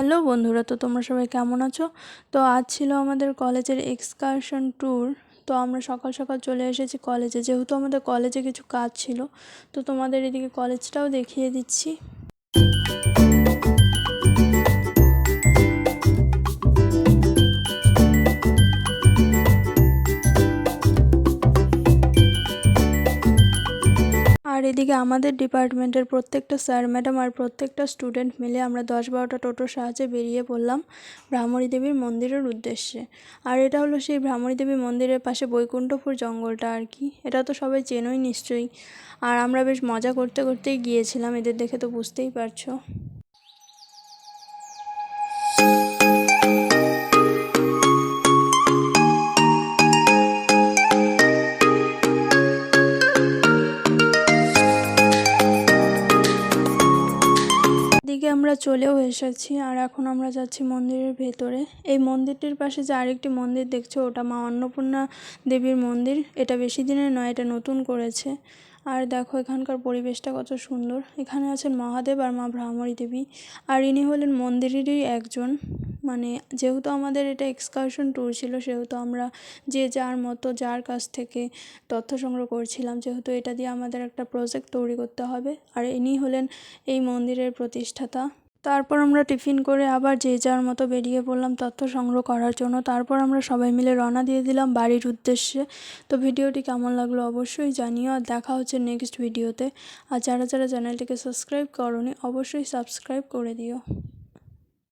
Hello বন্ধুরা, তো তোমরা সবাই কেমন আছো? তো আজ ছিল আমাদের কলেজের এক্সকারশন ট্যুর। তো আমরা সকাল সকাল চলে এসেছি কলেজে, যেহেতু আমাদের কলেজে কিছু কাজ ছিল। তো তোমাদের এদিকে কলেজটাও দেখিয়ে দিচ্ছি। আর এদিকে আমাদের ডিপার্টমেন্টের প্রত্যেকটা স্যার ম্যাডাম আর প্রত্যেকটা স্টুডেন্ট মিলে আমরা 10-12টা টোটোর সাহায্যে বেরিয়ে পড়লাম ভ্রামরী দেবীর মন্দিরের উদ্দেশ্যে। আর এটা হলো সেই ভ্রামরী দেবী মন্দিরের পাশে বৈকুণ্ঠপুর জঙ্গলটা আর কি। এটা তো সবাই চেনোই নিশ্চয়ই। আর আমরা বেশ মজা করতে করতেই গিয়েছিলাম, এদের দেখে তো বুঝতেই পারছো। এদিকে আমরা চলেও এসেছি, আর এখন আমরা যাচ্ছি মন্দিরের ভেতরে। এই মন্দিরটির পাশে যে আরেকটি মন্দির দেখছো, ওটা মা অন্নপূর্ণা দেবীর মন্দির। এটা বেশি দিনের নয়, এটা নতুন করেছে। আর দেখো এখানকার পরিবেশটা কত সুন্দর। এখানে আছেন মহাদেব আর মা ভ্রামরী দেবী। আর ইনি হলেন মন্দিরেরই একজন। মানে যেহেতু আমাদের এটা এক্সকারশন ট্যুর ছিল, সেহেতু আমরা যে যার মতো যার কাছ থেকে তথ্য সংগ্রহ করছিলাম, যেহেতু এটা দিয়ে আমাদের একটা প্রজেক্ট তৈরি করতে হবে। আর ইনি হলেন এই মন্দিরের প্রতিষ্ঠাতা। তারপর আমরা টিফিন করে আবার যে যার মতো বেরিয়ে পড়লাম তথ্য সংগ্রহ করার জন্য। তারপর আমরা সবাই মিলে রওনা দিয়ে দিলাম বাড়ির উদ্দেশ্যে। তো ভিডিওটি কেমন লাগলো অবশ্যই জানিও, আর দেখা হচ্ছে নেক্সট ভিডিওতে। আর যারা যারা চ্যানেলটিকে সাবস্ক্রাইব করোনি অবশ্যই সাবস্ক্রাইব করে দিও।